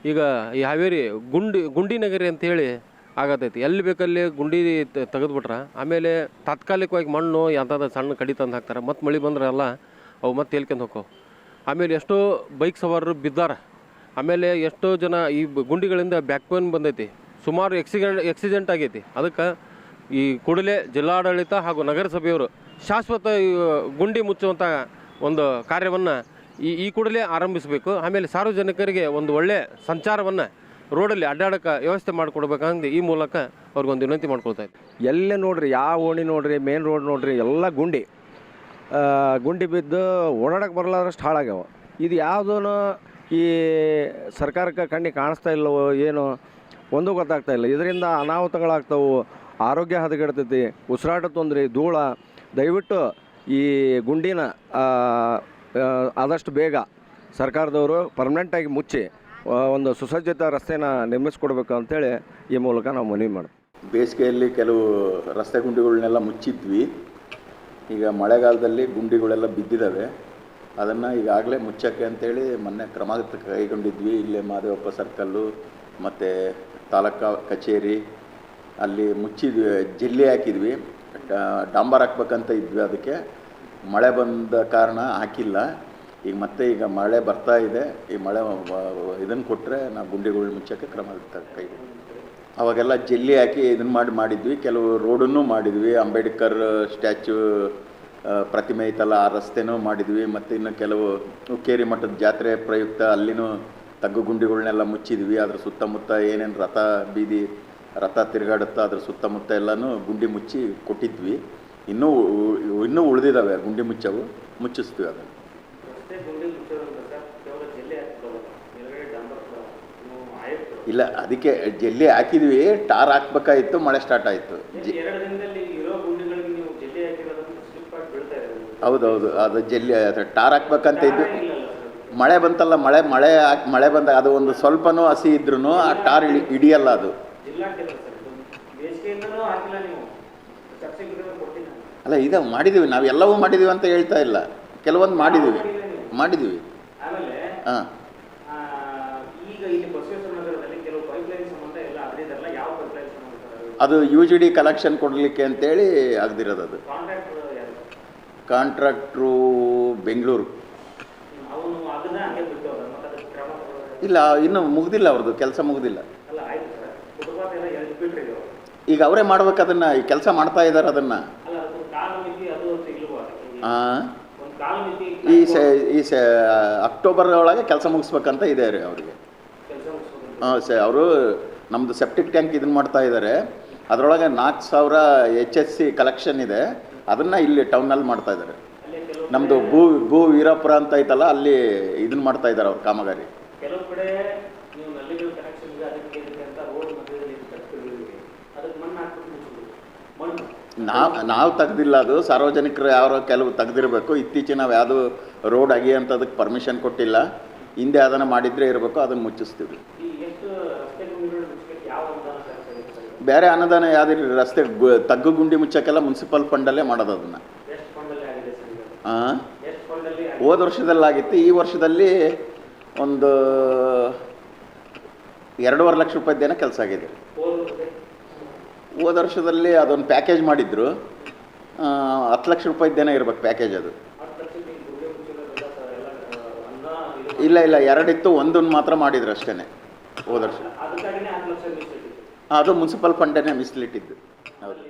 ಈಗ ಈ ಹಾವೇರಿ ಗುಂಡಿ ನಗರಿ ಅಂತೇಳಿ ಆಗತೈತಿ. ಎಲ್ಲಿ ಬೇಕಲ್ಲಿ ಗುಂಡಿ ತೆಗೆದುಬಿಟ್ರೆ ಆಮೇಲೆ ತಾತ್ಕಾಲಿಕವಾಗಿ ಮಣ್ಣು ಎಂಥದ್ದು ಸಣ್ಣ ಕಡಿ ತಂದು ಹಾಕ್ತಾರೆ. ಮತ್ತು ಮಳೆ ಬಂದ್ರೆ ಎಲ್ಲ ಅವು ಮತ್ತೆ ತೇಲ್ಕೊಂಡು ಹೋಕ್ಕವು. ಆಮೇಲೆ ಎಷ್ಟೋ ಬೈಕ್ ಸವಾರರು ಬಿದ್ದಾರೆ. ಆಮೇಲೆ ಎಷ್ಟೋ ಜನ ಈ ಗುಂಡಿಗಳಿಂದ ಬ್ಯಾಕ್ ಪೇನ್ ಬಂದೈತಿ. ಸುಮಾರು ಎಕ್ಸಿಡೆಂಟ್ ಆಗೈತಿ. ಅದಕ್ಕೆ ಈ ಕೂಡಲೇ ಜಿಲ್ಲಾಡಳಿತ ಹಾಗೂ ನಗರಸಭೆಯವರು ಶಾಶ್ವತ ಗುಂಡಿ ಮುಚ್ಚುವಂಥ ಒಂದು ಕಾರ್ಯವನ್ನು ಈ ಕೂಡಲೇ ಆರಂಭಿಸಬೇಕು. ಆಮೇಲೆ ಸಾರ್ವಜನಿಕರಿಗೆ ಒಂದು ಒಳ್ಳೆಯ ಸಂಚಾರವನ್ನು ರೋಡಲ್ಲಿ ಅಡ್ಡಾಡೋಕ್ಕೆ ವ್ಯವಸ್ಥೆ ಮಾಡಿಕೊಡ್ಬೇಕಂದು ಈ ಮೂಲಕ ಅವ್ರಿಗೊಂದು ವಿನಂತಿ ಮಾಡ್ಕೊಳ್ತಾ ಇದ್ದೆ. ಎಲ್ಲೇ ನೋಡ್ರಿ, ಯಾವ ಓಣಿ ನೋಡ್ರಿ, ಮೇನ್ ರೋಡ್ ನೋಡ್ರಿ, ಎಲ್ಲ ಗುಂಡಿ ಬಿದ್ದು ಓಡಾಡಕ್ಕೆ ಬರಲಾರಷ್ಟು ಹಾಳಾಗ್ಯಾವ. ಇದು ಯಾವುದೂ ಈ ಸರ್ಕಾರಕ್ಕೆ ಕಣ್ಣಿಗೆ ಕಾಣಿಸ್ತಾ ಇಲ್ಲವೋ ಏನೋ ಒಂದೂ ಗೊತ್ತಾಗ್ತಾ ಇಲ್ಲ. ಇದರಿಂದ ಅನಾಹುತಗಳಾಗ್ತವೆ, ಆರೋಗ್ಯ ಹದಗೆಡ್ತೈತಿ, ಉಸಿರಾಟ ತೊಂದರೆ, ಧೂಳ. ದಯವಿಟ್ಟು ಈ ಗುಂಡಿನ ಆದಷ್ಟು ಬೇಗ ಸರ್ಕಾರದವರು ಪರ್ಮನೆಂಟಾಗಿ ಮುಚ್ಚಿ ಒಂದು ಸುಸಜ್ಜಿತ ರಸ್ತೆನ ನಿರ್ಮಿಸ್ಕೊಡ್ಬೇಕು ಅಂತೇಳಿ ಈ ಮೂಲಕ ನಾವು ಮನವಿ ಮಾಡ್ತೀವಿ. ಬೇಸಿಗೆಯಲ್ಲಿ ಕೆಲವು ರಸ್ತೆ ಗುಂಡಿಗಳನ್ನೆಲ್ಲ ಮುಚ್ಚಿದ್ವಿ. ಈಗ ಮಳೆಗಾಲದಲ್ಲಿ ಗುಂಡಿಗಳೆಲ್ಲ ಬಿದ್ದಿದ್ದಾವೆ. ಅದನ್ನು ಈಗಾಗಲೇ ಮುಚ್ಚೋಕ್ಕೆ ಅಂತೇಳಿ ಮೊನ್ನೆ ಕ್ರಮ ಕೈಗೊಂಡಿದ್ವಿ. ಇಲ್ಲೇ ಮಾದೇವಪ್ಪ ಸರ್ಕಲ್ಲು ಮತ್ತು ತಾಲೂಕಾ ಕಚೇರಿ ಅಲ್ಲಿ ಮುಚ್ಚಿದ್ವಿ, ಜಲ್ಲಿ ಹಾಕಿದ್ವಿ. ಡಾಂಬರ್ ಹಾಕ್ಬೇಕಂತ ಇದ್ವಿ. ಅದಕ್ಕೆ ಮಳೆ ಬಂದ ಕಾರಣ ಹಾಕಿಲ್ಲ. ಈಗ ಮಳೆ ಬರ್ತಾ ಇದೆ. ಈ ಮಳೆ ಇದನ್ನು ಕೊಟ್ಟರೆ ನಾವು ಗುಂಡಿಗಳು ಮುಚ್ಚೋಕ್ಕೆ ಕ್ರಮ ಕೈಗೊಂಡು ಅವಾಗೆಲ್ಲ ಜಲ್ಲಿ ಹಾಕಿ ಇದನ್ನು ಮಾಡಿದ್ವಿ. ಕೆಲವು ರೋಡನ್ನು ಮಾಡಿದ್ವಿ. ಅಂಬೇಡ್ಕರ್ ಸ್ಟ್ಯಾಚ್ಯೂ ಪ್ರತಿಮೆ ಐತಲ್ಲ, ಆ ರಸ್ತೆನೂ ಮಾಡಿದ್ವಿ. ಮತ್ತು ಇನ್ನು ಕೆಲವು ಹುಕ್ಕೇರಿ ಮಠದ ಜಾತ್ರೆ ಪ್ರಯುಕ್ತ ಅಲ್ಲಿನೂ ತಗ್ಗು ಗುಂಡಿಗಳನ್ನೆಲ್ಲ ಮುಚ್ಚಿದ್ವಿ. ಅದ್ರ ಸುತ್ತಮುತ್ತ ಏನೇನು ರಥ ತಿರುಗಾಡುತ್ತಾ ಅದ್ರ ಸುತ್ತಮುತ್ತ ಎಲ್ಲನೂ ಗುಂಡಿ ಮುಚ್ಚಿ ಕೊಟ್ಟಿದ್ವಿ. ಇನ್ನೂ ಉಳಿದಿದ್ದಾವೆ ಗುಂಡಿ ಮುಚ್ಚಿಸ್ತೀವಿ. ಅದನ್ನು ಇಲ್ಲ, ಅದಕ್ಕೆ ಜಲ್ಲಿ ಹಾಕಿದ್ವಿ. ಟಾರ್ ಹಾಕ್ಬೇಕಾಗಿತ್ತು, ಮಳೆ ಸ್ಟಾರ್ಟ್ ಆಯಿತು. ಹೌದೌದು, ಅದು ಜಲ್ಲಿ ಟಾರ್ ಹಾಕ್ಬೇಕಂತ ಇದ್ದು. ಮಳೆ ಬಂತಲ್ಲ, ಮಳೆ ಬಂದಾಗ ಅದು ಒಂದು ಸ್ವಲ್ಪನೂ ಹಸಿ ಇದ್ರೂ ಆ ಟಾರ್ ಹಿಡಿಯಲ್ಲ. ಅದು ಅಲ್ಲ, ಇದು ಮಾಡಿದ್ದೀವಿ ನಾವು, ಎಲ್ಲವೂ ಮಾಡಿದ್ದೀವಿ ಅಂತ ಹೇಳ್ತಾ ಇಲ್ಲ. ಕೆಲವೊಂದು ಮಾಡಿದ್ದೀವಿ. ಹಾಂ, ಅದು UGD ಕಲೆಕ್ಷನ್ ಕೊಡಲಿಕ್ಕೆ ಅಂತೇಳಿ ಆಗದಿರೋದು. ಅದು ಕಾಂಟ್ರಾಕ್ಟ್ರು ಬೆಂಗಳೂರು. ಇಲ್ಲ, ಇನ್ನೂ ಮುಗ್ದಿಲ್ಲ, ಅವ್ರದ್ದು ಕೆಲಸ ಮುಗ್ದಿಲ್ಲ. ಈಗ ಅವರೇ ಮಾಡ್ಬೇಕು ಅದನ್ನು. ಈ ಕೆಲಸ ಮಾಡ್ತಾ ಇದ್ದಾರೆ ಅದನ್ನು. ಈ ಅಕ್ಟೋಬರ್ ಒಳಗೆ ಕೆಲಸ ಮುಗಿಸ್ಬೇಕಂತ ಇದೆ ರೀ ಅವರಿಗೆ. ಅವರು ನಮ್ಮದು ಸೆಪ್ಟಿಕ್ ಟ್ಯಾಂಕ್ ಇದನ್ನು ಮಾಡ್ತಾ ಇದ್ದಾರೆ. ಅದರೊಳಗೆ 4000 HSC ಕಲೆಕ್ಷನ್ ಇದೆ. ಅದನ್ನು ಇಲ್ಲಿ ಟೌನಲ್ಲಿ ಮಾಡ್ತಾ ಇದ್ದಾರೆ. ನಮ್ಮದು ಭೂ ವೀರಾಪುರ ಅಂತ ಐತಲ್ಲ, ಅಲ್ಲಿ ಇದನ್ನು ಮಾಡ್ತಾ ಇದ್ದಾರೆ ಅವ್ರು ಕಾಮಗಾರಿ. ನಾವು ತೆಗ್ದಿಲ್ಲ, ಅದು ಸಾರ್ವಜನಿಕರು ಯಾರೋ ಕೆಲವು ತೆಗ್ದಿರಬೇಕು. ಇತ್ತೀಚೆಗೆ ನಾವು ಯಾವುದು ರೋಡ್ ಆಗಿ ಅಂತ ಅದಕ್ಕೆ ಪರ್ಮಿಷನ್ ಕೊಟ್ಟಿಲ್ಲ. ಹಿಂದೆ ಅದನ್ನು ಮಾಡಿದರೆ ಇರಬೇಕು, ಅದನ್ನು ಮುಚ್ಚಿಸ್ತೀವಿ. ಬೇರೆ ಅನುದಾನ ಯಾವುದಿಲ್ಲ. ರಸ್ತೆ ತಗ್ಗು ಗುಂಡಿ ಮುಚ್ಚಕ್ಕೆಲ್ಲ ಮುನ್ಸಿಪಲ್ ಫಂಡಲ್ಲೇ ಮಾಡೋದು ಅದನ್ನು. ಹೋದ ವರ್ಷದಲ್ಲಾಗಿತ್ತು. ಈ ವರ್ಷದಲ್ಲಿ ಒಂದು 2.5 ಲಕ್ಷ ರೂಪಾಯಿದ್ದೇನೋ ಕೆಲಸ ಆಗಿದೆ. ಹೋದ ವರ್ಷದಲ್ಲಿ ಅದೊಂದು ಪ್ಯಾಕೇಜ್ ಮಾಡಿದ್ರು. 10 ಲಕ್ಷ ರೂಪಾಯಿದ್ದೇನೋ ಇರ್ಬೇಕು ಪ್ಯಾಕೇಜ್. ಅದು ಇಲ್ಲ, 2 ಇತ್ತು, ಒಂದನ್ನು ಮಾತ್ರ ಮಾಡಿದ್ರು ಅಷ್ಟೇ ಹೋದ ವರ್ಷ. ಅದು ಮುನ್ಸಿಪಲ್ ಫಂಡನ್ನೇ ಮೀಸಲಿಟ್ಟಿದ್ದು. ಹೌದು.